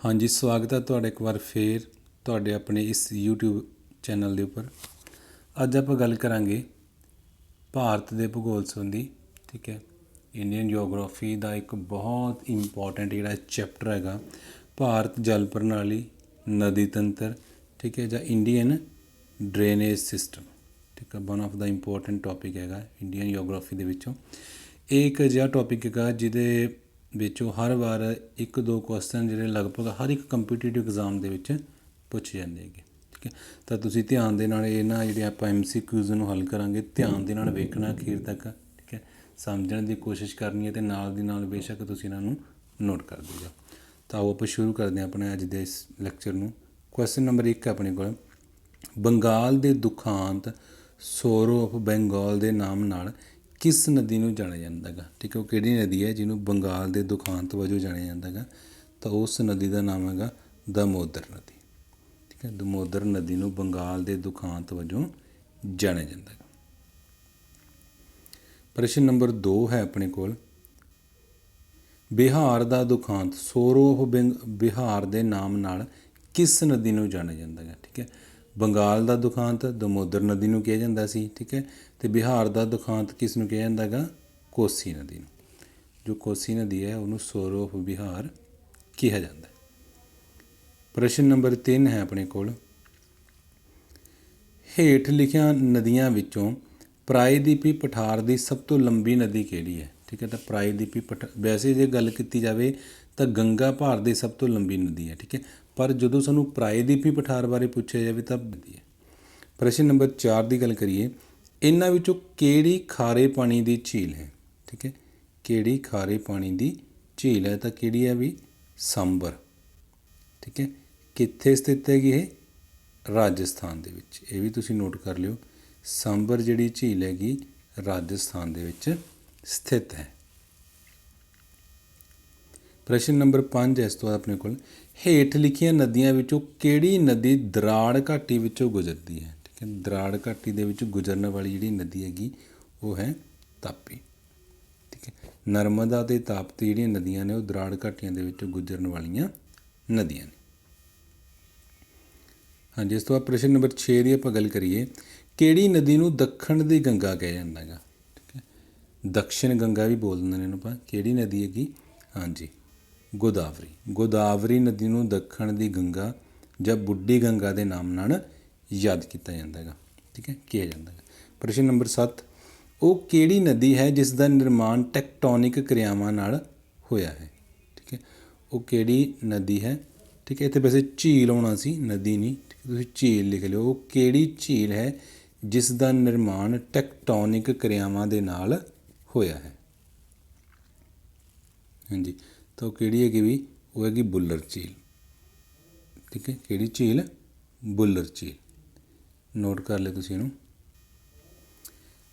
हाँ जी, स्वागत है तुहाडा एक बार फिर तुहाडे अपने इस यूट्यूब चैनल के उपर। अज आप गल करांगे भारत के भूगोल संबंधी। ठीक है, इंडियन जियोग्राफी का एक बहुत इंपॉर्टेंट जिहड़ा चैप्टर हैगा भारत जल प्रणाली नदी तंत्र। ठीक है, जां इंडियन ड्रेनेज सिस्टम। ठीक है, one of the important topic हैगा इंडियन जियोग्राफी दे विचों। एक अजिहा टॉपिक हैगा जिहदे विचों हर बार एक दो क्वेश्चन जिहड़े लगभग हर एक कंपीटीटिव एग्जाम दे विच पुछे जांदे हैगे। ठीक है, तो तुसीं ध्यान दे नाल इन्हां जिहड़े आपां MCQs नूं हल करांगे, ध्यान दे नाल वेखना अखीर तक। ठीक है, समझण दी कोशिश करनी है ते नाल दी नाल बेशक तुसीं इन्हां नूं नोट कर दिओ। तो आओ आपां शुरू करदे हां अपने अज दे इस लैक्चर नूं। क्वेश्चन नंबर 1 है अपने कोल, बंगाल दे दुखांत सोरो ऑफ बंगाल के नाम नाल किस नदी नूं जाणिया जांदा है। ठीक है, वो किहड़ी नदी है जिन्हों बंगाल के दुखांत वजों जाणिया जांदा है, तो उस नदी का नाम है दामोदर नदी। ठीक है, दामोदर नदी नूं बंगाल के दुखांत वजों जाणिया जांदा है। प्रश्न नंबर 2 है अपने कोल, बिहार का दुखांत सोरो ऑफ बिहार के नाम नाल किस नदी नूं जाणिया जांदा है। ठीक है, बंगाल का दुखांत दामोदर नदी नूं कहा जाता सी। ठीक है, तो बिहार का दुखांत किस नूं कहा जाता है, कोसी नदी नूं। जो कोसी नदी है उन्होंने सोरो ऑफ बिहार कहा जाता है। प्रश्न नंबर 3 है अपने कोल, हेठ लिखिया नदियां विचों प्रायद्वीपी पठार की सब तो लंबी नदी किहड़ी है। ठीक है, तो प्रायद्वीपी पठार वैसे जे गल की जाए तो गंगा भारत की सब तो लंबी नदी है। ठीक है, पर जो सानू प्रायद्वीपी पठार बारे पूछा जाए तो नदी है। प्रश्न नंबर 4 की गल करिए, इन्हां विचों किहड़ी खारे पानी की झील है। ठीक है, किहड़ी खारे पानी की झील है, तो किहड़ी है भी सांबर। ठीक है, कित्थे स्थित हैगी ये, राजस्थान दे विच। ये भी तुसीं नोट कर लिओ, सांबर जिहड़ी झील हैगी राजस्थान दे विच स्थित है। प्रश्न नंबर 5 है इस तो बाद अपने कोल, हेठ लिखिया नदियां विचों किहड़ी नदी दराड़ घाटी विचों गुजरती है। ठीक है, दराड़ घाटी दे विच गुजरन वाली जिहड़ी नदी हैगी वो है तापी। ठीक है, नर्मदा ते ताप्ती जिहड़ियां नदियां ने वो दराड़ घाटियां दे विचों गुजरन वालियां नदियां ने। हाँ जी, इस तो बाद प्रश्न नंबर 6 की आपां गल करिए, किहड़ी नदी नूं दक्षिण दी गंगा कहा जाता है। ठीक है, दक्षिण गंगा भी बोल दिंदे ने इहनूं आपां। किहड़ी नदी हैगी, हाँ जी गोदावरी। गोदावरी नदी नूं दक्षिण दी गंगा जां बुढ़ी गंगा के नाम नाल याद किया जाता है। ठीक है, किया जाता है। प्रश्न नंबर 7, वो किहड़ी नदी है जिसका निर्माण टैक्टोनिक क्रियावां नाल होया है। ठीक है, वो किहड़ी नदी है। ठीक है, इत्थे वैसे झील होना सी, नदी नहीं। तुसीं झील लिख लिओ, वो किहड़ी झील है जिसका निर्माण टैक्टोनिक क्रियावां दे नाल होया है। हाँ जी, तो किहड़ी हैगी भी, वो हैगी बुलर झील। ठीक है, किहड़ी झील, बुलर झील। नोट कर ले तुसीं इहनूं।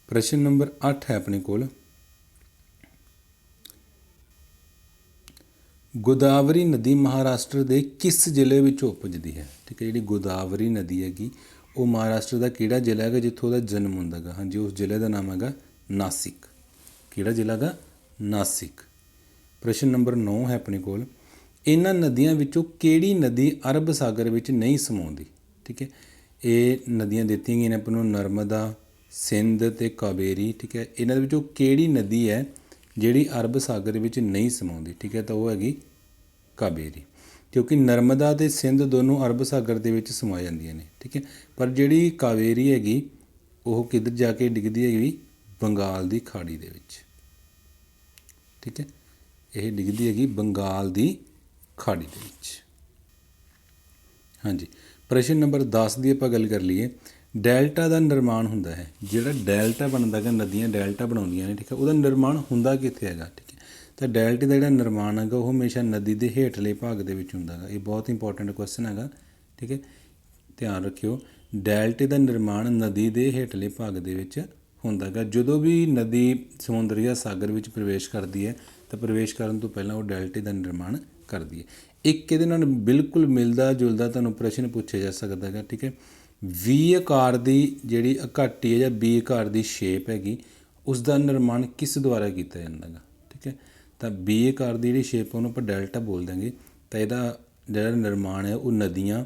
प्रश्न नंबर 8 है अपने कोल, गोदावरी नदी महाराष्ट्र के किस जिले विचों उपजती है। ठीक है, जी गोदावरी नदी हैगी वो महाराष्ट्र का किहड़ा जिला है जिथों उसका जन्म होंदा है। हाँ जी, उस जिले का नाम है नासिक। किहड़ा जिला गा, नासिक। प्रश्न नंबर 9 है अपने कोल, इन्हां नदियां विचों किहड़ी नदी अरब सागर विच नहीं समाउंदी। ठीक है, ये नदियां दित्तियां गईयां ने आपां नूं, नर्मदा, सिंध ते कावेरी। ठीक है, इन्हां दे विचों किहड़ी नदी है जिहड़ी अरब सागर विच नहीं समाउंदी। ठीक है, तो वो हैगी कावेरी, क्योंकि नर्मदा ते सिंध दोनों अरब सागर दे विच समा जांदियां ने। ठीक है, पर जिहड़ी कावेरी हैगी वो किधर जाके डिगदी हैगी, बंगाल की खाड़ी दे विच। ठीक है, यह डिगदी हैगी बंगाल की खाड़ी दे विच। हाँ जी, प्रश्न नंबर 10 की आपां गल कर लीए, डेल्टा का निर्माण हुंदा है, जिहड़ा डेल्टा बनता है, नदियां डेल्टा बनाउंदियां ने। ठीक है, उसका निर्माण हुंदा कित्थे हैगा। ठीक है, तो डेल्टे का जिहड़ा निर्माण है वो हमेशा नदी के हेठले भाग दे विच हुंदा है। ये बहुत इंपॉर्टेंट क्वेश्चन है। ठीक है, ध्यान रखियो, डेल्टे का निर्माण नदी के हेठले भाग दे विच हुंदा है। जदों भी नदी समुंदर या सागर विच प्रवेश करती है तो प्रवेश करन तो पहलां वो डेल्टे का निर्माण करती है। एक इहदे नाल बिल्कुल मिलदा जुलदा तुहानूं प्रश्न पूछा जा सकदा है। ठीक है, वी आकार की जिहड़ी घाटी है जां वी आकार की शेप हैगी उसका निर्माण किस द्वारा किया जाता है। ठीक है, तो वी आकार की जिहड़ी शेप उहनूं आपां डेल्टा बोल देंगे, तो इहदा ਜਿਹੜਾ ਨਿਰਮਾਣ ਹੈ ਉਹ ਨਦੀਆਂ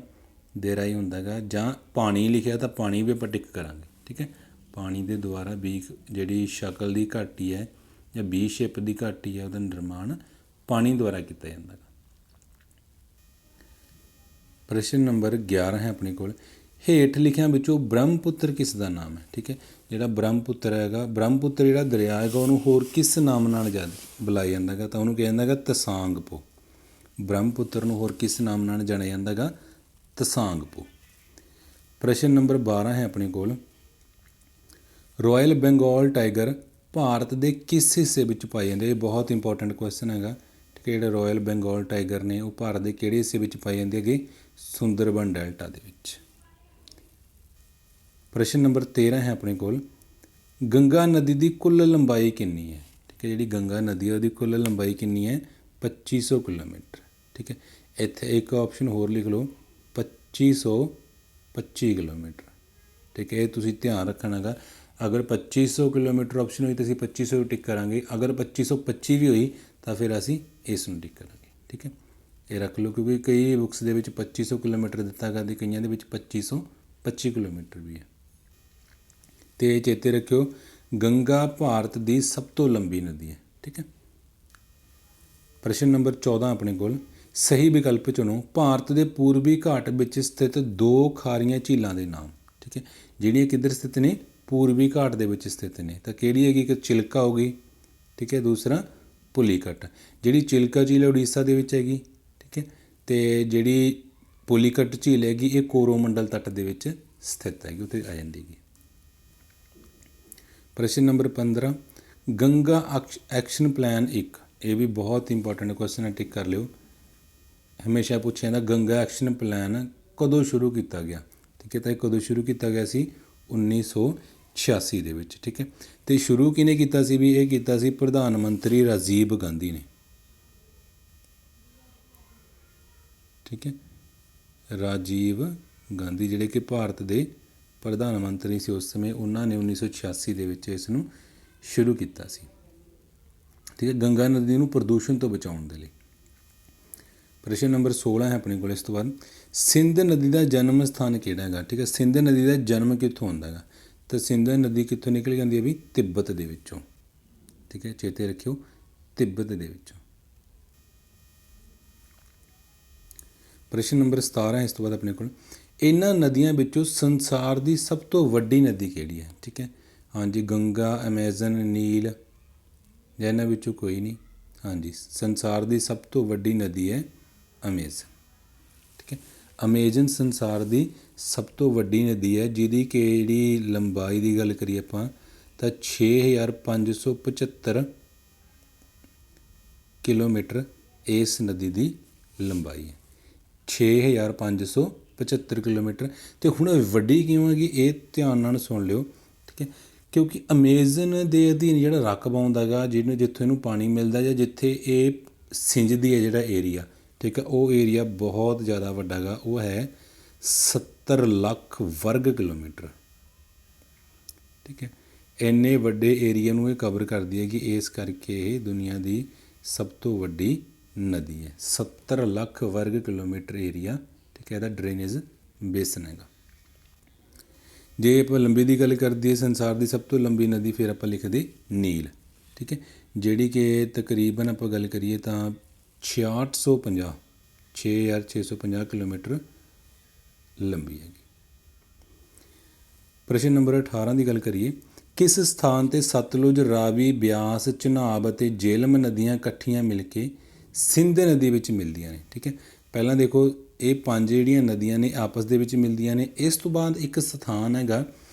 ਦੇ ਰਾਹੀਂ ਹੁੰਦਾ ਗਾ, ਜਾਂ ਪਾਣੀ ਲਿਖਿਆ ਤਾਂ ਪਾਣੀ ਵੀ ਆਪਾਂ ਟਿਕ ਕਰਾਂਗੇ। ਠੀਕ ਹੈ, ਪਾਣੀ ਦੇ ਦੁਆਰਾ ਵੀ ਜਿਹੜੀ ਸ਼ਕਲ ਦੀ ਘਾਟੀ ਹੈ ਜਾਂ ਵੀ ਸ਼ੇਪ ਦੀ ਘਾਟੀ ਹੈ ਉਹਦਾ ਨਿਰਮਾਣ ਪਾਣੀ ਦੁਆਰਾ ਕੀਤਾ ਜਾਂਦਾ ਗਾ। ਪ੍ਰਸ਼ਨ ਨੰਬਰ 11 ਹੈ ਆਪਣੇ ਕੋਲ, ਹੇਠ ਲਿਖਿਆਂ ਵਿੱਚੋਂ ਬ੍ਰਹਮਪੁੱਤਰ ਕਿਸ ਦਾ ਨਾਮ ਹੈ। ਠੀਕ ਹੈ, ਜਿਹੜਾ ਬ੍ਰਹਮਪੁੱਤਰ ਹੈਗਾ, ਬ੍ਰਹਮਪੁੱਤਰ ਜਿਹੜਾ ਦਰਿਆ ਹੈਗਾ ਉਹਨੂੰ ਹੋਰ ਕਿਸ ਨਾਮ ਨਾਲ ਬੁਲਾਇਆ ਜਾਂਦਾ ਹੈਗਾ, ਤਾਂ ਉਹਨੂੰ ਕਿਹਾ ਜਾਂਦਾ ਹੈਗਾ ਤਸਾਂਗਪੋ। ਬ੍ਰਹਮਪੁੱਤਰ ਨੂੰ ਹੋਰ ਕਿਸ ਨਾਮ ਨਾਲ ਜਾਣਿਆ ਜਾਂਦਾ ਹੈਗਾ, ਤਸਾਂਗਪੋ। ਪ੍ਰਸ਼ਨ ਨੰਬਰ 12 ਹੈ ਆਪਣੇ ਕੋਲ, ਰਾਇਲ ਬੰਗਾਲ ਟਾਈਗਰ ਭਾਰਤ ਦੇ ਕਿਸ ਹਿੱਸੇ ਵਿੱਚ ਪਾਏ ਜਾਂਦੇ। ਇਹ ਬਹੁਤ ਇੰਪੋਰਟੈਂਟ ਕੁਐਸਚਨ ਹੈਗਾ। ਠੀਕ ਹੈ, ਜਿਹੜੇ ਰਾਇਲ ਬੰਗਾਲ ਟਾਈਗਰ ਨੇ ਉਹ ਭਾਰਤ ਦੇ ਕਿਹੜੇ ਹਿੱਸੇ ਵਿੱਚ ਪਾਏ ਜਾਂਦੇ ਹੈਗੇ, ਸੁੰਦਰਬਨ ਡੈਲਟਾ ਦੇ ਵਿੱਚ। ਪ੍ਰਸ਼ਨ ਨੰਬਰ 13 ਹੈ ਆਪਣੇ ਕੋਲ, ਗੰਗਾ ਨਦੀ ਦੀ ਕੁੱਲ ਲੰਬਾਈ ਕਿੰਨੀ ਹੈ। ਠੀਕ ਹੈ, ਜਿਹੜੀ ਗੰਗਾ ਨਦੀ ਹੈ ਉਹਦੀ ਕੁੱਲ ਲੰਬਾਈ ਕਿੰਨੀ ਹੈ, 2500 ਕਿਲੋਮੀਟਰ। ਠੀਕ ਹੈ, ਇੱਥੇ ਇੱਕ ਆਪਸ਼ਨ ਹੋਰ ਲਿਖ ਲਓ, 2525 ਕਿਲੋਮੀਟਰ। ਠੀਕ ਹੈ, ਇਹ ਤੁਸੀਂ ਧਿਆਨ ਰੱਖਣਾ ਹੈਗਾ। ਅਗਰ 2500 ਕਿਲੋਮੀਟਰ ਆਪਸ਼ਨ ਹੋਈ ਤਾਂ ਅਸੀਂ 2500 ਟਿਕ ਕਰਾਂਗੇ, ਅਗਰ 2525 ਵੀ ਹੋਈ ਤਾਂ ਫਿਰ ਅਸੀਂ ਇਸ ਨੂੰ ਟਿਕ ਕਰਾਂਗੇ। ਠੀਕ ਹੈ, ਇਹ ਰੱਖ ਲਓ, ਕਿਉਂਕਿ ਕਈ ਬੁੱਕਸ ਦੇ ਵਿੱਚ 2500 ਕਿਲੋਮੀਟਰ ਦਿੱਤਾ ਗਾ ਅਤੇ ਕਈਆਂ ਦੇ ਵਿੱਚ 2525 ਕਿਲੋਮੀਟਰ ਵੀ ਹੈ। ਅਤੇ ਚੇਤੇ ਰੱਖਿਓ, ਗੰਗਾ ਭਾਰਤ ਦੀ ਸਭ ਤੋਂ ਲੰਬੀ ਨਦੀ ਹੈ। ਠੀਕ ਹੈ, ਪ੍ਰਸ਼ਨ ਨੰਬਰ 14 ਆਪਣੇ ਕੋਲ, ਸਹੀ ਵਿਕਲਪ ਚੁਣੋ, ਭਾਰਤ ਦੇ ਪੂਰਬੀ ਘਾਟ ਵਿੱਚ ਸਥਿਤ 2 ਖਾਰੀਆਂ ਝੀਲਾਂ ਦੇ ਨਾਮ। ਠੀਕ ਹੈ, ਜਿਹੜੀਆਂ ਕਿੱਧਰ ਸਥਿਤ ਨੇ, ਪੂਰਬੀ ਘਾਟ ਦੇ ਵਿੱਚ ਸਥਿਤ ਨੇ। ਤਾਂ ਕਿਹੜੀ ਹੈਗੀ, ਇੱਕ ਚਿਲਕਾ ਹੋ ਗਈ। ਠੀਕ ਹੈ, ਦੂਸਰਾ ਪੁਲੀਕਟ। ਜਿਹੜੀ ਚਿਲਕਾ ਝੀਲ ਹੈ ਉੜੀਸਾ ਦੇ ਵਿੱਚ ਹੈਗੀ। ਠੀਕ ਹੈ, ਅਤੇ ਜਿਹੜੀ ਪੁਲੀਕਟ ਝੀਲ ਹੈਗੀ ਇਹ ਕੋਰੋਮੰਡਲ ਤੱਟ ਦੇ ਵਿੱਚ ਸਥਿਤ ਹੈਗੀ, ਉੱਥੇ ਆ ਜਾਂਦੀ ਹੈਗੀ। ਪ੍ਰਸ਼ਨ ਨੰਬਰ 15, ਗੰਗਾ ਐਕਸ਼ਨ ਪਲਾਨ 1। ਇਹ ਵੀ ਬਹੁਤ ਇੰਪੋਰਟੈਂਟ ਕੁਐਸਚਨ ਹੈ, ਟਿਕ ਕਰ ਲਿਓ। ਹਮੇਸ਼ਾ ਪੁੱਛਿਆ ਜਾਂਦਾ ਗੰਗਾ ਐਕਸ਼ਨ ਪਲਾਨ ਕਦੋਂ ਸ਼ੁਰੂ ਕੀਤਾ ਗਿਆ। ਠੀਕ ਹੈ, ਤਾਂ ਇਹ ਕਦੋਂ ਸ਼ੁਰੂ ਕੀਤਾ ਗਿਆ ਸੀ, 1986 ਦੇ ਵਿੱਚ। ਠੀਕ ਹੈ, ਅਤੇ ਸ਼ੁਰੂ ਕਿਹਨੇ ਕੀਤਾ ਸੀ ਵੀ, ਇਹ ਕੀਤਾ ਸੀ ਪ੍ਰਧਾਨ ਮੰਤਰੀ ਰਾਜੀਵ ਗਾਂਧੀ ਨੇ। ਠੀਕ ਹੈ, ਰਾਜੀਵ ਗਾਂਧੀ ਜਿਹੜੇ ਕਿ ਭਾਰਤ ਦੇ ਪ੍ਰਧਾਨ ਮੰਤਰੀ ਸੀ ਉਸ ਸਮੇਂ, ਉਹਨਾਂ ਨੇ 1986 ਦੇ ਵਿੱਚ ਇਸ ਨੂੰ ਸ਼ੁਰੂ ਕੀਤਾ ਸੀ। ਠੀਕ ਹੈ, ਗੰਗਾ ਨਦੀ ਨੂੰ ਪ੍ਰਦੂਸ਼ਣ ਤੋਂ ਬਚਾਉਣ ਦੇ ਲਈ। ਪ੍ਰਸ਼ਨ ਨੰਬਰ 16 ਹੈ ਆਪਣੇ ਕੋਲ ਇਸ ਤੋਂ ਬਾਅਦ, ਸਿੰਧ ਨਦੀ ਦਾ ਜਨਮ ਸਥਾਨ ਕਿਹੜਾ ਹੈਗਾ। ਠੀਕ ਹੈ, ਸਿੰਧ ਨਦੀ ਦਾ ਜਨਮ ਕਿੱਥੋਂ ਹੁੰਦਾ ਹੈਗਾ, ਤਾਂ ਸਿੰਧ ਨਦੀ ਕਿੱਥੋਂ ਨਿਕਲ ਜਾਂਦੀ ਹੈ ਵੀ, ਤਿੱਬਤ ਦੇ ਵਿੱਚੋਂ। ਠੀਕ ਹੈ, ਚੇਤੇ ਰੱਖਿਓ, ਤਿੱਬਤ ਦੇ ਵਿੱਚੋਂ। ਪ੍ਰਸ਼ਨ ਨੰਬਰ 17 ਇਸ ਤੋਂ ਬਾਅਦ ਆਪਣੇ ਕੋਲ, ਇਹਨਾਂ ਨਦੀਆਂ ਵਿੱਚੋਂ ਸੰਸਾਰ ਦੀ ਸਭ ਤੋਂ ਵੱਡੀ ਨਦੀ ਕਿਹੜੀ ਹੈ। ਠੀਕ ਹੈ, ਹਾਂਜੀ, ਗੰਗਾ, ਅਮੇਜ਼ਨ, ਨੀਲ ਜਾਂ ਇਹਨਾਂ ਵਿੱਚੋਂ ਕੋਈ ਨਹੀਂ। ਹਾਂਜੀ, ਸੰਸਾਰ ਦੀ ਸਭ ਤੋਂ ਵੱਡੀ ਨਦੀ ਹੈ ਅਮੇਜ਼ਨ। ਠੀਕ ਹੈ, ਅਮੇਜ਼ਨ ਸੰਸਾਰ ਦੀ ਸਭ ਤੋਂ ਵੱਡੀ ਨਦੀ ਹੈ, ਜਿਹਦੀ ਕਿ ਜਿਹੜੀ ਲੰਬਾਈ ਦੀ ਗੱਲ ਕਰੀਏ ਆਪਾਂ ਤਾਂ 6575 ਕਿਲੋਮੀਟਰ ਇਸ ਨਦੀ ਦੀ ਲੰਬਾਈ ਹੈ, 6575 ਕਿਲੋਮੀਟਰ। ਅਤੇ ਹੁਣ ਵੱਡੀ ਕਿਉਂ ਹੈਗੀ, ਇਹ ਧਿਆਨ ਨਾਲ ਸੁਣ ਲਿਓ। ਠੀਕ ਹੈ, ਕਿਉਂਕਿ ਅਮੇਜ਼ਨ ਦੇ ਅਧੀਨ ਜਿਹੜਾ ਰਕਬਾ ਆਉਂਦਾ ਗਾ, ਜਿਹਨੂੰ ਜਿੱਥੋਂ ਇਹਨੂੰ ਪਾਣੀ ਮਿਲਦਾ ਜਾਂ ਜਿੱਥੇ ਇਹ ਸਿੰਜਦੀ ਹੈ ਜਿਹੜਾ ਏਰੀਆ। ਠੀਕ ਹੈ, ਉਹ ਏਰੀਆ ਬਹੁਤ ਜ਼ਿਆਦਾ ਵੱਡਾ ਗਾ, ਉਹ ਹੈ 70 ਲੱਖ ਵਰਗ ਕਿਲੋਮੀਟਰ। ਠੀਕ ਹੈ, ਇੰਨੇ ਵੱਡੇ ਏਰੀਆ ਨੂੰ ਇਹ ਕਵਰ ਕਰਦੀ ਹੈ ਕਿ ਇਸ ਕਰਕੇ ਇਹ ਦੁਨੀਆ ਦੀ ਸਭ ਤੋਂ ਵੱਡੀ ਨਦੀ ਹੈ। 70 ਲੱਖ ਵਰਗ ਕਿਲੋਮੀਟਰ ਏਰੀਆ। ਠੀਕ ਹੈ, ਇਹਦਾ ਡਰੇਨੇਜ ਬੇਸਨ ਹੈਗਾ। ਜੇ ਆਪਾਂ ਲੰਬੀ ਦੀ ਗੱਲ ਕਰਦੀ ਹੈ, ਸੰਸਾਰ ਦੀ ਸਭ ਤੋਂ ਲੰਬੀ ਨਦੀ, ਫਿਰ ਆਪਾਂ ਲਿਖਦੇ ਨੀਲ। ਠੀਕ ਹੈ, ਜਿਹੜੀ ਕਿ ਤਕਰੀਬਨ ਆਪਾਂ ਗੱਲ ਕਰੀਏ ਤਾਂ 6650 ਕਿਲੋਮੀਟਰ ਲੰਬੀ ਹੈਗੀ। ਪ੍ਰਸ਼ਨ ਨੰਬਰ 18 ਦੀ ਗੱਲ ਕਰੀਏ, ਕਿਸ ਸਥਾਨ 'ਤੇ ਸਤਲੁਜ, ਰਾਵੀ, ਬਿਆਸ, ਝਨਾਬ ਅਤੇ ਜੇਹਲਮ ਨਦੀਆਂ ਇਕੱਠੀਆਂ ਮਿਲ ਕੇ ਸਿੰਧ ਨਦੀ ਵਿੱਚ ਮਿਲਦੀਆਂ ਨੇ। ਠੀਕ ਹੈ, ਪਹਿਲਾਂ ਦੇਖੋ ਇਹ 5 ਜਿਹੜੀਆਂ ਨਦੀਆਂ ਨੇ ਆਪਸ ਦੇ ਵਿੱਚ ਮਿਲਦੀਆਂ ਨੇ। ਇਸ ਤੋਂ ਬਾਅਦ ਇੱਕ ਸਥਾਨ ਹੈਗਾ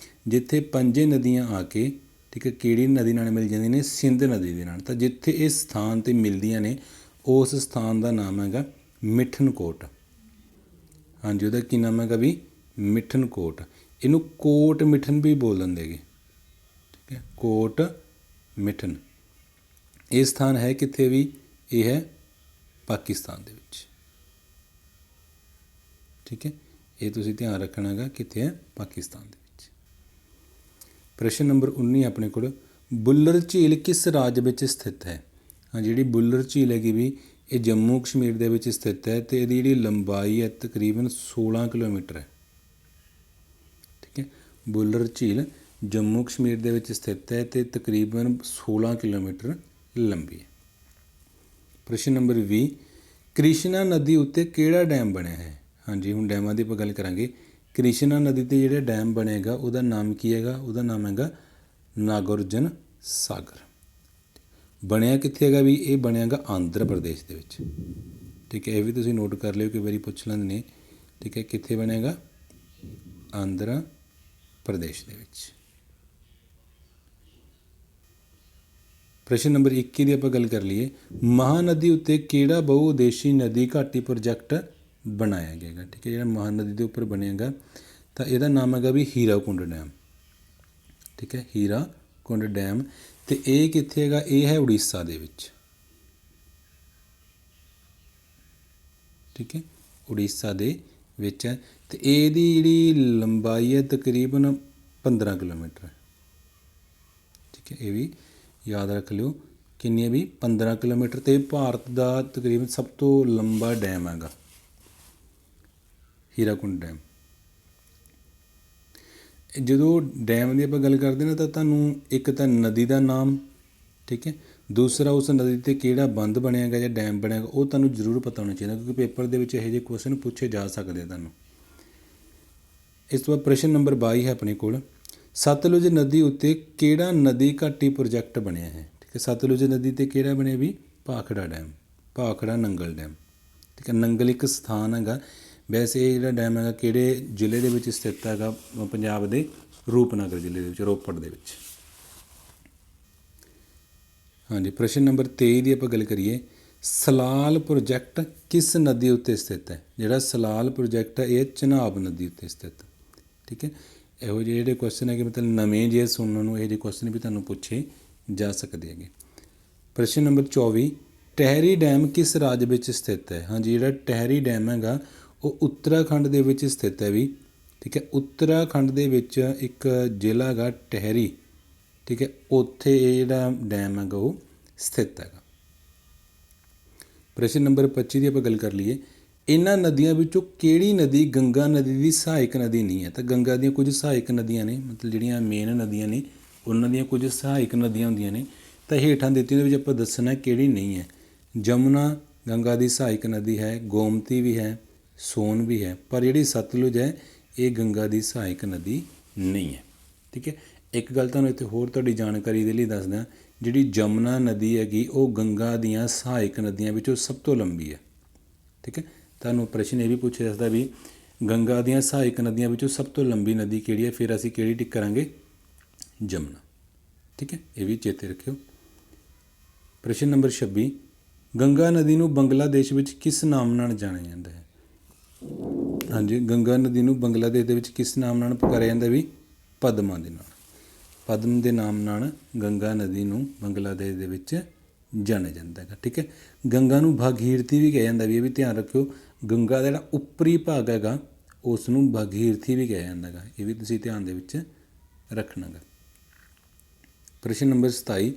ਜਿੱਥੇ 5 ਨਦੀਆਂ ਆ ਕੇ, ਠੀਕ ਹੈ, ਕਿਹੜੀ ਨਦੀ ਨਾਲ ਮਿਲ ਜਾਂਦੀਆਂ ਨੇ, ਸਿੰਧ ਨਦੀ ਦੇ ਨਾਲ। ਤਾਂ ਜਿੱਥੇ ਇਹ ਸਥਾਨ 'ਤੇ ਮਿਲਦੀਆਂ ਨੇ ਉਸ ਸਥਾਨ ਦਾ ਨਾਮ ਹੈਗਾ ਮਿਠਨਕੋਟ। ਹਾਂਜੀ, ਉਹਦਾ ਕੀ ਨਾਮ ਹੈਗਾ ਵੀ, ਮਿਠਨਕੋਟ। ਇਹਨੂੰ ਕੋਟ ਮਿਠਨ ਵੀ ਬੋਲ ਦਿੰਦੇ ਹੈਗੇ। ਠੀਕ ਹੈ, ਕੋਟ ਮਿਠਨ। ਇਹ ਸਥਾਨ ਹੈ ਕਿੱਥੇ ਵੀ, ਇਹ ਹੈ ਪਾਕਿਸਤਾਨ ਦੇ ਵਿੱਚ। ਠੀਕ ਹੈ, ਇਹ ਤੁਸੀਂ ਧਿਆਨ ਰੱਖਣਾ ਹੈਗਾ, ਕਿੱਥੇ ਹੈ, ਪਾਕਿਸਤਾਨ ਦੇ ਵਿੱਚ। ਪ੍ਰਸ਼ਨ ਨੰਬਰ 19 ਆਪਣੇ ਕੋਲ, ਬੁੱਲਰ ਝੀਲ ਕਿਸ ਰਾਜ ਵਿੱਚ ਸਥਿਤ ਹੈ। ਹਾਂ, ਜਿਹੜੀ ਬੁੱਲਰ ਝੀਲ ਹੈਗੀ ਵੀ ਇਹ ਜੰਮੂ ਕਸ਼ਮੀਰ ਦੇ ਵਿੱਚ ਸਥਿਤ ਹੈ ਅਤੇ ਇਹਦੀ ਜਿਹੜੀ ਲੰਬਾਈ ਹੈ ਤਕਰੀਬਨ 16 ਕਿਲੋਮੀਟਰ ਹੈ। ਠੀਕ ਹੈ, ਬੁੱਲਰ ਝੀਲ ਜੰਮੂ ਕਸ਼ਮੀਰ ਦੇ ਵਿੱਚ ਸਥਿਤ ਹੈ ਅਤੇ ਤਕਰੀਬਨ 16 ਕਿਲੋਮੀਟਰ ਲੰਬੀ ਹੈ। ਪ੍ਰਸ਼ਨ ਨੰਬਰ 20, ਕ੍ਰਿਸ਼ਨਾ ਨਦੀ ਉੱਤੇ ਕਿਹੜਾ ਡੈਮ ਬਣਿਆ ਹੈ? ਹਾਂਜੀ, ਹੁਣ ਡੈਮਾਂ ਦੀ ਆਪਾਂ ਗੱਲ ਕਰਾਂਗੇ। ਕ੍ਰਿਸ਼ਨਾ ਨਦੀ 'ਤੇ ਜਿਹੜਾ ਡੈਮ ਬਣੇਗਾ ਉਹਦਾ ਨਾਮ ਕੀ ਹੈਗਾ? ਉਹਦਾ ਨਾਮ ਹੈਗਾ ਨਾਗਾਰਜੁਨ ਸਾਗਰ। ਬਣਿਆ ਕਿੱਥੇ ਹੈਗਾ ਵੀ? ਇਹ ਬਣਿਆ ਹੈਗਾ ਆਂਧਰਾ ਪ੍ਰਦੇਸ਼ ਦੇ ਵਿੱਚ। ਠੀਕ ਹੈ, ਇਹ ਵੀ ਤੁਸੀਂ ਨੋਟ ਕਰ ਲਿਓ, ਕਈ ਵਾਰੀ ਪੁੱਛ ਲੈਂਦੇ ਨੇ। ਠੀਕ ਹੈ, ਕਿੱਥੇ ਬਣਿਆ ਹੈਗਾ? ਆਂਧਰਾ ਪ੍ਰਦੇਸ਼ ਦੇ ਵਿੱਚ। ਪ੍ਰਸ਼ਨ ਨੰਬਰ 21 ਦੀ ਆਪਾਂ ਗੱਲ ਕਰ ਲਈਏ। ਮਹਾਨਦੀ ਉੱਤੇ ਕਿਹੜਾ ਬਹੁ ਉਦੇਸ਼ੀ ਨਦੀ ਘਾਟੀ ਪ੍ਰੋਜੈਕਟ ਬਣਾਇਆ ਗਿਆ ਹੈਗਾ? ਠੀਕ ਹੈ, ਜਿਹੜਾ ਮਹਾਨਦੀ ਦੇ ਉੱਪਰ ਬਣਿਆ ਹੈਗਾ ਤਾਂ ਇਹਦਾ ਨਾਮ ਹੈਗਾ ਵੀ ਹੀਰਾਕੁੰਡ ਡੈਮ। ਠੀਕ ਹੈ, ਹੀਰਾਕੁੰਡ ਡੈਮ। ਅਤੇ ਇਹ ਕਿੱਥੇ ਹੈਗਾ? ਇਹ ਹੈ ਉੜੀਸਾ ਦੇ ਵਿੱਚ। ਠੀਕ ਹੈ, ਉੜੀਸਾ ਦੇ ਵਿੱਚ ਹੈ ਅਤੇ ਇਹਦੀ ਜਿਹੜੀ ਲੰਬਾਈ ਹੈ ਤਕਰੀਬਨ 15 ਕਿਲੋਮੀਟਰ ਹੈ। ਠੀਕ ਹੈ, ਇਹ ਵੀ ਯਾਦ ਰੱਖ ਲਿਓ ਕਿੰਨੀ ਹੈ ਵੀ? 15 ਕਿਲੋਮੀਟਰ। ਅਤੇ ਭਾਰਤ ਦਾ ਤਕਰੀਬਨ ਸਭ ਤੋਂ ਲੰਬਾ ਡੈਮ ਹੈਗਾ ਹੀਰਾਕੁੰਡ ਡੈਮ। ਜਦੋਂ ਡੈਮ ਦੀ ਆਪਾਂ ਗੱਲ ਕਰਦੇ ਨਾ ਤਾਂ ਤੁਹਾਨੂੰ ਇੱਕ ਤਾਂ ਨਦੀ ਦਾ ਨਾਮ, ਠੀਕ ਹੈ, ਦੂਸਰਾ ਉਸ ਨਦੀ 'ਤੇ ਕਿਹੜਾ ਬੰਦ ਬਣਿਆ ਹੈਗਾ ਜਾਂ ਡੈਮ ਬਣਿਆ ਹੈਗਾ ਉਹ ਤੁਹਾਨੂੰ ਜ਼ਰੂਰ ਪਤਾ ਹੋਣਾ ਚਾਹੀਦਾ, ਕਿਉਂਕਿ ਪੇਪਰ ਦੇ ਵਿੱਚ ਇਹੋ ਜਿਹੇ ਕੁਐਸਚਨ ਪੁੱਛੇ ਜਾ ਸਕਦੇ ਆ ਤੁਹਾਨੂੰ। ਇਸ ਤੋਂ ਬਾਅਦ ਪ੍ਰਸ਼ਨ ਨੰਬਰ 22 ਹੈ ਆਪਣੇ ਕੋਲ। ਸਤਲੁਜ ਨਦੀ ਉੱਤੇ ਕਿਹੜਾ ਨਦੀ ਘਾਟੀ ਪ੍ਰੋਜੈਕਟ ਬਣਿਆ ਹੈ? ਠੀਕ ਹੈ, ਸਤਲੁਜ ਨਦੀ 'ਤੇ ਕਿਹੜਾ ਬਣਿਆ ਵੀ? Bhakra dam, Bhakra Nangal dam. ਠੀਕ ਹੈ, ਨੰਗਲ ਇੱਕ ਸਥਾਨ ਹੈਗਾ। ਵੈਸੇ ਇਹ ਜਿਹੜਾ ਡੈਮ ਹੈਗਾ ਕਿਹੜੇ ਜ਼ਿਲ੍ਹੇ ਦੇ ਵਿੱਚ ਸਥਿਤ ਹੈਗਾ? ਪੰਜਾਬ ਦੇ ਰੂਪਨਗਰ ਜ਼ਿਲ੍ਹੇ ਦੇ ਵਿੱਚ, ਰੋਪੜ ਦੇ ਵਿੱਚ। ਹਾਂਜੀ, ਪ੍ਰਸ਼ਨ ਨੰਬਰ 23 ਦੀ ਆਪਾਂ ਗੱਲ ਕਰੀਏ। ਸਲਾਲ ਪ੍ਰੋਜੈਕਟ ਕਿਸ ਨਦੀ ਉੱਤੇ ਸਥਿਤ ਹੈ? ਜਿਹੜਾ ਸਲਾਲ ਪ੍ਰੋਜੈਕਟ ਹੈ ਇਹ ਚਨਾਬ ਨਦੀ ਉੱਤੇ ਸਥਿਤ। ਠੀਕ ਹੈ, ਇਹੋ ਜਿਹੇ ਜਿਹੜੇ ਕੁਐਸਚਨ ਹੈਗੇ ਮਤਲਬ ਨਵੇਂ ਜਿਹੇ ਸੁਣਨ ਨੂੰ ਇਹੋ ਜਿਹੇ ਕੁਐਸਚਨ ਵੀ ਤੁਹਾਨੂੰ ਪੁੱਛੇ ਜਾ ਸਕਦੇ ਹੈਗੇ। ਪ੍ਰਸ਼ਨ ਨੰਬਰ 24, ਟਹਿਰੀ ਡੈਮ ਕਿਸ ਰਾਜ ਵਿੱਚ ਸਥਿਤ ਹੈ? ਹਾਂਜੀ, ਜਿਹੜਾ ਟਹਿਰੀ ਡੈਮ ਹੈਗਾ ਉਹ ਉੱਤਰਾਖੰਡ ਦੇ ਵਿੱਚ ਸਥਿਤ ਹੈ ਵੀ। ਠੀਕ ਹੈ, ਉੱਤਰਾਖੰਡ ਦੇ ਵਿੱਚ ਇੱਕ ਜ਼ਿਲ੍ਹਾ ਹੈਗਾ ਟਹਿਰੀ। ਠੀਕ ਹੈ, ਉੱਥੇ ਇਹ ਜਿਹੜਾ ਡੈਮ ਹੈਗਾ ਉਹ ਸਥਿਤ ਹੈਗਾ। ਪ੍ਰਸ਼ਨ ਨੰਬਰ 25 ਦੀ ਆਪਾਂ ਗੱਲ ਕਰ ਲਈਏ। ਇਹਨਾਂ ਨਦੀਆਂ ਵਿੱਚੋਂ ਕਿਹੜੀ ਨਦੀ ਗੰਗਾ ਨਦੀ ਦੀ ਸਹਾਇਕ ਨਦੀ ਨਹੀਂ ਹੈ? ਤਾਂ ਗੰਗਾ ਦੀਆਂ ਕੁਝ ਸਹਾਇਕ ਨਦੀਆਂ ਨੇ, ਮਤਲਬ ਜਿਹੜੀਆਂ ਮੇਨ ਨਦੀਆਂ ਨੇ ਉਹਨਾਂ ਦੀਆਂ ਕੁਝ ਸਹਾਇਕ ਨਦੀਆਂ ਹੁੰਦੀਆਂ ਨੇ। ਤਾਂ ਹੇਠਾਂ ਦਿੱਤੀਆਂ ਦੇ ਵਿੱਚ ਆਪਾਂ ਦੱਸਣਾ ਕਿਹੜੀ ਨਹੀਂ ਹੈ। ਜਮੁਨਾ ਗੰਗਾ ਦੀ ਸਹਾਇਕ ਨਦੀ ਹੈ, ਗੋਮਤੀ ਵੀ ਹੈ, ਸੋਨ ਵੀ ਹੈ, ਪਰ ਜਿਹੜੀ ਸਤਲੁਜ ਹੈ ਇਹ ਗੰਗਾ ਦੀ ਸਹਾਇਕ ਨਦੀ ਨਹੀਂ ਹੈ। ਠੀਕ ਹੈ, ਇੱਕ ਗੱਲ ਤੁਹਾਨੂੰ ਇੱਥੇ ਹੋਰ ਤੁਹਾਡੀ ਜਾਣਕਾਰੀ ਦੇ ਲਈ ਦੱਸਦਾ, ਜਿਹੜੀ ਜਮੁਨਾ ਨਦੀ ਹੈਗੀ ਉਹ ਗੰਗਾ ਦੀਆਂ ਸਹਾਇਕ ਨਦੀਆਂ ਵਿੱਚੋਂ ਸਭ ਤੋਂ ਲੰਬੀ ਹੈ। ਠੀਕ ਹੈ, ਤੁਹਾਨੂੰ ਪ੍ਰਸ਼ਨ ਇਹ ਵੀ ਪੁੱਛਿਆ ਜਾਂਦਾ ਵੀ ਗੰਗਾ ਦੀਆਂ ਸਹਾਇਕ ਨਦੀਆਂ ਵਿੱਚੋਂ ਸਭ ਤੋਂ ਲੰਬੀ ਨਦੀ ਕਿਹੜੀ ਹੈ? ਫਿਰ ਅਸੀਂ ਕਿਹੜੀ ਟਿਕ ਕਰਾਂਗੇ? ਜਮੁਨਾ। ਠੀਕ ਹੈ, ਇਹ ਵੀ ਚੇਤੇ ਰੱਖਿਓ। ਪ੍ਰਸ਼ਨ ਨੰਬਰ 26, ਗੰਗਾ ਨਦੀ ਨੂੰ ਬੰਗਲਾਦੇਸ਼ ਵਿੱਚ ਕਿਸ ਨਾਮ ਨਾਲ ਜਾਣਿਆ ਜਾਂਦਾ ਹੈ? ਹਾਂਜੀ, ਗੰਗਾ ਨਦੀ ਨੂੰ ਬੰਗਲਾਦੇਸ਼ ਦੇ ਵਿੱਚ ਕਿਸ ਨਾਮ ਨਾਲ ਪੁਕਾਰਿਆ ਜਾਂਦਾ ਵੀ? ਪਦਮਾ ਦੇ ਨਾਲ। ਪਦਮ ਦੇ ਨਾਮ ਨਾਲ ਗੰਗਾ ਨਦੀ ਨੂੰ ਬੰਗਲਾਦੇਸ਼ ਦੇ ਵਿੱਚ ਜਾਣਿਆ ਜਾਂਦਾ ਹੈਗਾ। ਠੀਕ ਹੈ, ਗੰਗਾ ਨੂੰ ਭਾਗੀਰਥੀ ਵੀ ਕਿਹਾ ਜਾਂਦਾ ਵੀ, ਇਹ ਵੀ ਧਿਆਨ ਰੱਖਿਓ। ਗੰਗਾ ਦਾ ਜਿਹੜਾ ਉੱਪਰੀ ਭਾਗ ਹੈਗਾ ਉਸ ਨੂੰ ਭਾਗੀਰਥੀ ਵੀ ਕਿਹਾ ਜਾਂਦਾ ਹੈਗਾ, ਇਹ ਵੀ ਤੁਸੀਂ ਧਿਆਨ ਦੇ ਵਿੱਚ ਰੱਖਣਾ ਗਾ। ਪ੍ਰਸ਼ਨ ਨੰਬਰ 27,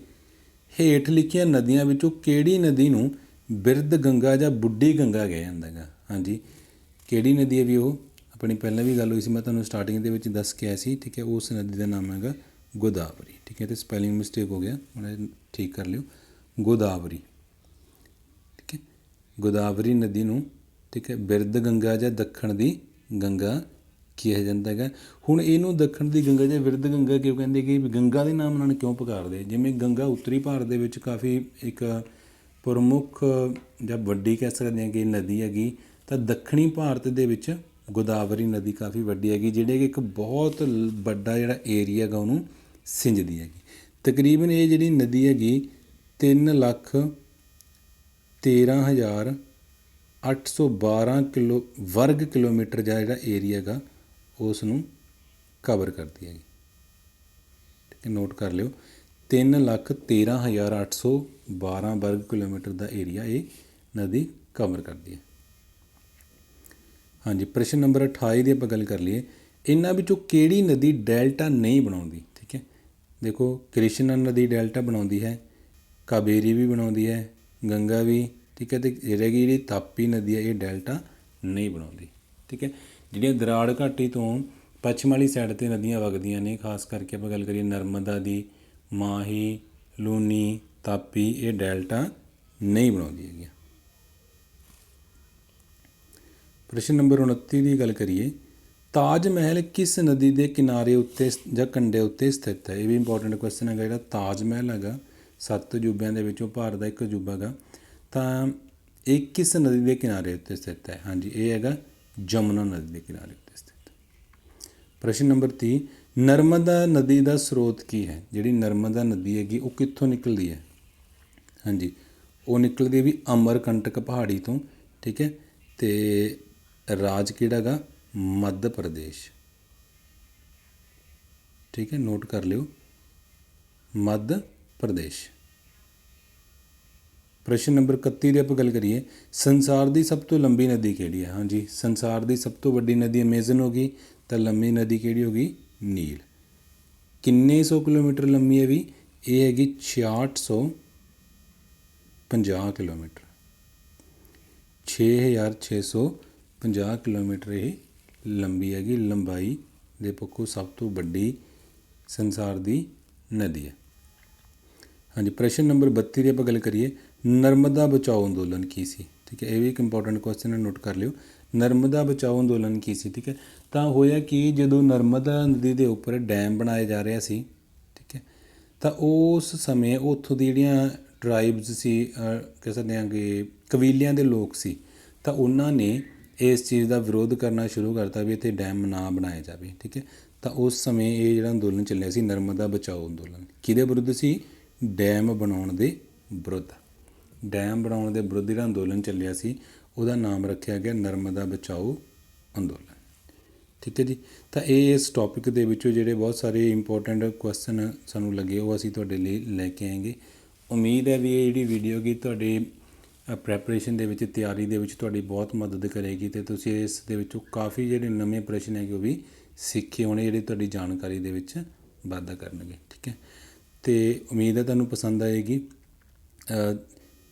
ਹੇਠ ਲਿਖੀਆਂ ਨਦੀਆਂ ਵਿੱਚੋਂ ਕਿਹੜੀ ਨਦੀ ਨੂੰ ਬਿਰਧ ਗੰਗਾ ਜਾਂ ਬੁੱਢੀ ਗੰਗਾ ਕਿਹਾ ਜਾਂਦਾ ਹੈਗਾ? ਹਾਂਜੀ, ਕਿਹੜੀ ਨਦੀ ਹੈ ਵੀ ਉਹ? ਆਪਣੀ ਪਹਿਲਾਂ ਵੀ ਗੱਲ ਹੋਈ ਸੀ, ਮੈਂ ਤੁਹਾਨੂੰ ਸਟਾਰਟਿੰਗ ਦੇ ਵਿੱਚ ਦੱਸ ਕੇ ਆਇਆ ਸੀ। ਠੀਕ ਹੈ, ਉਸ ਨਦੀ ਦਾ ਨਾਮ ਹੈਗਾ ਗੋਦਾਵਰੀ। ਠੀਕ ਹੈ, ਅਤੇ ਸਪੈਲਿੰਗ ਮਿਸਟੇਕ ਹੋ ਗਿਆ, ਹੁਣ ਠੀਕ ਕਰ ਲਿਓ, ਗੋਦਾਵਰੀ। ਠੀਕ ਹੈ, ਗੋਦਾਵਰੀ ਨਦੀ ਨੂੰ, ਠੀਕ ਹੈ, ਬਿਰਧ ਗੰਗਾ ਜਾਂ ਦੱਖਣ ਦੀ ਗੰਗਾ ਕਿਹਾ ਜਾਂਦਾ ਹੈਗਾ। ਹੁਣ ਇਹਨੂੰ ਦੱਖਣ ਦੀ ਗੰਗਾ ਜਾਂ ਬਿਰਧ ਗੰਗਾ ਕਿਉਂ ਕਹਿੰਦੇ ਕਿ ਗੰਗਾ ਦੇ ਨਾਮ ਨਾਲ ਕਿਉਂ ਪੁਕਾਰਦੇ? ਜਿਵੇਂ ਗੰਗਾ ਉੱਤਰੀ ਭਾਰਤ ਦੇ ਵਿੱਚ ਕਾਫੀ ਇੱਕ ਪ੍ਰਮੁੱਖ ਜਾਂ ਵੱਡੀ ਕਹਿ ਸਕਦੇ ਹਾਂ ਕਿ ਨਦੀ ਹੈਗੀ, ਤਾਂ ਦੱਖਣੀ ਭਾਰਤ ਦੇ ਵਿੱਚ ਗੋਦਾਵਰੀ ਨਦੀ ਕਾਫੀ ਵੱਡੀ ਹੈਗੀ, ਜਿਹੜੀ ਕਿ ਇੱਕ ਬਹੁਤ ਵੱਡਾ ਜਿਹੜਾ ਏਰੀਆ ਹੈਗਾ ਉਹਨੂੰ ਸਿੰਜਦੀ ਹੈਗੀ। ਤਕਰੀਬਨ ਇਹ ਜਿਹੜੀ ਨਦੀ ਹੈਗੀ 3,13,812 ਵਰਗ ਕਿਲੋਮੀਟਰ ਦਾ ਜਿਹੜਾ ਏਰੀਆ ਹੈਗਾ ਉਸ ਨੂੰ ਕਵਰ ਕਰਦੀ ਹੈਗੀ। ਠੀਕ ਹੈ, ਨੋਟ ਕਰ ਲਿਓ, 3,13,812 ਵਰਗ ਕਿਲੋਮੀਟਰ ਦਾ ਏਰੀਆ ਇਹ ਨਦੀ ਕਵਰ ਕਰਦੀ ਹੈ। ਹਾਂਜੀ, ਪ੍ਰਸ਼ਨ ਨੰਬਰ 28 ਦੀ ਆਪਾਂ ਗੱਲ ਕਰ ਲਈਏ। ਇਹਨਾਂ ਵਿੱਚੋਂ ਕਿਹੜੀ ਨਦੀ ਡੈਲਟਾ ਨਹੀਂ ਬਣਾਉਂਦੀ? ਠੀਕ ਹੈ, ਦੇਖੋ, ਕ੍ਰਿਸ਼ਨਾ ਨਦੀ ਡੈਲਟਾ ਬਣਾਉਂਦੀ ਹੈ, ਕਾਵੇਰੀ ਵੀ ਬਣਾਉਂਦੀ ਹੈ, ਗੰਗਾ ਵੀ, ठीक है। तो रहेगी जी तापी नदी है, ये डेल्टा नहीं बनाती। ठीक है। ਜਿਹੜੀਆਂ ਦਰਾੜ ਘਾਟੀ ਤੋਂ ਪੱਛਮ ਵਾਲੀ ਸਾਈਡ 'ਤੇ ਨਦੀਆਂ ਵਗਦੀਆਂ ਨੇ, ਖਾਸ ਕਰਕੇ ਆਪਾਂ ਗੱਲ ਕਰੀਏ ਨਰਮਦਾ ਦੀ, ਮਾਹੀ, ਲੂਣੀ, ਤਾਪੀ, ਇਹ ਡੈਲਟਾ ਨਹੀਂ ਬਣਾਉਂਦੀ ਹੈਗੀਆਂ। ਪ੍ਰਸ਼ਨ ਨੰਬਰ 29 ਦੀ ਗੱਲ ਕਰੀਏ, ਤਾਜ ਮਹਿਲ ਕਿਸ ਨਦੀ ਦੇ ਕਿਨਾਰੇ ਉੱਤੇ ਜਾਂ ਕੰਢੇ ਉੱਤੇ ਸਥਿਤ ਹੈ। ਇਹ ਵੀ ਇੰਪੋਰਟੈਂਟ ਕੁਐਸਚਨ ਹੈਗਾ। ਜਿਹੜਾ ਤਾਜ ਮਹਿਲ ਹੈਗਾ 7 ਅਜੂਬਿਆਂ ਦੇ ਵਿੱਚੋਂ ਭਾਰਤ ਦਾ ਇੱਕ ਅਜੂਬਾ ਹੈਗਾ, ਤਾਂ ਇਹ ਕਿਸ ਨਦੀ ਦੇ ਕਿਨਾਰੇ ਉੱਤੇ ਸਥਿਤ ਹੈ। ਹਾਂਜੀ, ਇਹ ਹੈਗਾ ਜਮੁਨਾ ਨਦੀ ਦੇ ਕਿਨਾਰੇ ਉੱਤੇ ਸਥਿਤ। ਪ੍ਰਸ਼ਨ ਨੰਬਰ 30, ਨਰਮਦਾ ਨਦੀ ਦਾ ਸਰੋਤ ਕੀ ਹੈ। ਜਿਹੜੀ ਨਰਮਦਾ ਨਦੀ ਹੈਗੀ ਉਹ ਕਿੱਥੋਂ ਨਿਕਲਦੀ ਹੈ। ਹਾਂਜੀ, ਉਹ ਨਿਕਲਦੀ ਹੈ ਵੀ ਅਮਰਕੰਟਕ ਪਹਾੜੀ ਤੋਂ। ਠੀਕ ਹੈ। ਅਤੇ ਰਾਜ ਕਿਹੜਾ ਹੈਗਾ, ਮੱਧ ਪ੍ਰਦੇਸ਼। ਠੀਕ ਹੈ, ਨੋਟ ਕਰ ਲਿਓ, ਮੱਧ ਪ੍ਰਦੇਸ਼। ਪ੍ਰਸ਼ਨ ਨੰਬਰ 31 ਦੀ ਆਪਾਂ ਗੱਲ ਕਰੀਏ, ਸੰਸਾਰ ਦੀ ਸਭ ਤੋਂ ਲੰਬੀ ਨਦੀ ਕਿਹੜੀ ਹੈ। ਹਾਂਜੀ, ਸੰਸਾਰ ਦੀ ਸਭ ਤੋਂ ਵੱਡੀ ਨਦੀ ਅਮੇਜ਼ਨ ਹੋ ਗਈ, ਤਾਂ ਲੰਮੀ ਨਦੀ ਕਿਹੜੀ ਹੋ ਗਈ, ਨੀਲ। ਕਿੰਨੇ 100 ਕਿਲੋਮੀਟਰ ਲੰਮੀ ਹੈ ਵੀ, ਇਹ ਹੈਗੀ 6650 ਕਿਲੋਮੀਟਰ, 6650 ਕਿਲੋਮੀਟਰ ਇਹ ਲੰਬੀ ਹੈਗੀ। ਲੰਬਾਈ ਦੇ ਪੱਖੋਂ ਸਭ ਤੋਂ ਵੱਡੀ ਸੰਸਾਰ ਦੀ ਨਦੀ ਹੈ। ਹਾਂਜੀ, ਪ੍ਰਸ਼ਨ ਨੰਬਰ 32 ਦੀ ਆਪਾਂ ਗੱਲ ਕਰੀਏ, ਨਰਮਦਾ ਬਚਾਓ ਅੰਦੋਲਨ ਕੀ ਸੀ। ਠੀਕ ਹੈ, ਇਹ ਵੀ ਇੱਕ ਇੰਪੋਰਟੈਂਟ ਕੁਐਸਚਨ ਹੈ, ਨੋਟ ਕਰ ਲਿਓ। ਨਰਮਦਾ ਬਚਾਓ ਅੰਦੋਲਨ ਕੀ ਸੀ। ਠੀਕ ਹੈ, ਤਾਂ ਹੋਇਆ ਕਿ ਜਦੋਂ ਨਰਮਦਾ ਨਦੀ ਦੇ ਉੱਪਰ ਡੈਮ ਬਣਾਇਆ ਜਾ ਰਿਹਾ ਸੀ, ਠੀਕ ਹੈ, ਤਾਂ ਉਸ ਸਮੇਂ ਉੱਥੋਂ ਦੀ ਜਿਹੜੀਆਂ ਟਰਾਈਬਸ ਸੀ, ਕਹਿ ਸਕਦੇ ਹਾਂ ਕਿ ਕਬੀਲਿਆਂ ਦੇ ਲੋਕ ਸੀ, ਤਾਂ ਉਹਨਾਂ ਨੇ ਇਸ ਚੀਜ਼ ਦਾ ਵਿਰੋਧ ਕਰਨਾ ਸ਼ੁਰੂ ਕਰਤਾ ਵੀ ਇੱਥੇ ਡੈਮ ਨਾ ਬਣਾਇਆ ਜਾਵੇ। ਠੀਕ ਹੈ, ਤਾਂ ਉਸ ਸਮੇਂ ਇਹ ਜਿਹੜਾ ਅੰਦੋਲਨ ਚੱਲਿਆ ਸੀ ਨਰਮਦਾ ਬਚਾਓ ਅੰਦੋਲਨ, ਕਿਹਦੇ ਵਿਰੁੱਧ ਸੀ, ਡੈਮ ਬਣਾਉਣ ਦੇ ਵਿਰੁੱਧ। ਡੈਮ ਬਣਾਉਣ ਦੇ ਵਿਰੁੱਧ ਜਿਹੜਾ ਅੰਦੋਲਨ ਚੱਲਿਆ ਸੀ ਉਹਦਾ ਨਾਮ ਰੱਖਿਆ ਗਿਆ ਨਰਮਦਾ ਬਚਾਓ ਅੰਦੋਲਨ। ਠੀਕ ਹੈ ਜੀ। ਤਾਂ ਇਹ ਇਸ ਟੌਪਿਕ ਦੇ ਵਿੱਚੋਂ ਜਿਹੜੇ ਬਹੁਤ ਸਾਰੇ ਇੰਪੋਰਟੈਂਟ ਕੁਐਸਚਨ ਸਾਨੂੰ ਲੱਗੇ ਉਹ ਅਸੀਂ ਤੁਹਾਡੇ ਲਈ ਲੈ ਕੇ ਆਏਂਗੇ। ਉਮੀਦ ਹੈ ਵੀ ਇਹ ਜਿਹੜੀ ਵੀਡੀਓ ਗੀ ਤੁਹਾਡੇ ਪ੍ਰੈਪਰੇਸ਼ਨ ਦੇ ਵਿੱਚ, ਤਿਆਰੀ ਦੇ ਵਿੱਚ ਤੁਹਾਡੀ ਬਹੁਤ ਮਦਦ ਕਰੇਗੀ ਅਤੇ ਤੁਸੀਂ ਇਸ ਦੇ ਵਿੱਚੋਂ ਕਾਫੀ ਜਿਹੜੇ ਨਵੇਂ ਪ੍ਰਸ਼ਨ ਹੈਗੇ ਉਹ ਵੀ ਸਿੱਖੇ ਹੋਣੇ, ਜਿਹੜੇ ਤੁਹਾਡੀ ਜਾਣਕਾਰੀ ਦੇ ਵਿੱਚ ਵਾਧਾ ਕਰਨਗੇ। ਠੀਕ ਹੈ, ਅਤੇ ਉਮੀਦ ਹੈ ਤੁਹਾਨੂੰ ਪਸੰਦ ਆਏਗੀ।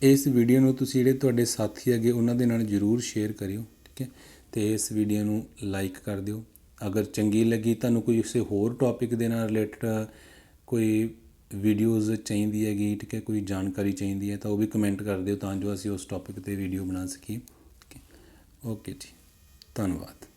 ਇਸ ਵੀਡੀਓ ਨੂੰ ਤੁਸੀਂ ਜਿਹੜੇ ਤੁਹਾਡੇ ਸਾਥੀ ਹੈਗੇ ਉਹਨਾਂ ਦੇ ਨਾਲ ਜ਼ਰੂਰ ਸ਼ੇਅਰ ਕਰਿਓ। ਠੀਕ ਹੈ, ਅਤੇ ਇਸ ਵੀਡੀਓ ਨੂੰ ਲਾਈਕ ਕਰ ਦਿਓ। ਅਗਰ ਚੰਗੀ ਲੱਗੀ, ਤੁਹਾਨੂੰ ਕੋਈ ਕਿਸੇ ਹੋਰ ਟੌਪਿਕ ਦੇ ਨਾਲ ਰਿਲੇਟਡ ਕੋਈ ਵੀਡੀਓਜ਼ ਚਾਹੀਦੀ ਹੈਗੀ, ਠੀਕ ਹੈ, ਕੋਈ ਜਾਣਕਾਰੀ ਚਾਹੀਦੀ ਹੈ, ਤਾਂ ਉਹ ਵੀ ਕਮੈਂਟ ਕਰ ਦਿਓ ਤਾਂ ਜੋ ਅਸੀਂ ਉਸ ਟੌਪਿਕ 'ਤੇ ਵੀਡੀਓ ਬਣਾ ਸਕੀਏ। ਓਕੇ ਜੀ, ਧੰਨਵਾਦ।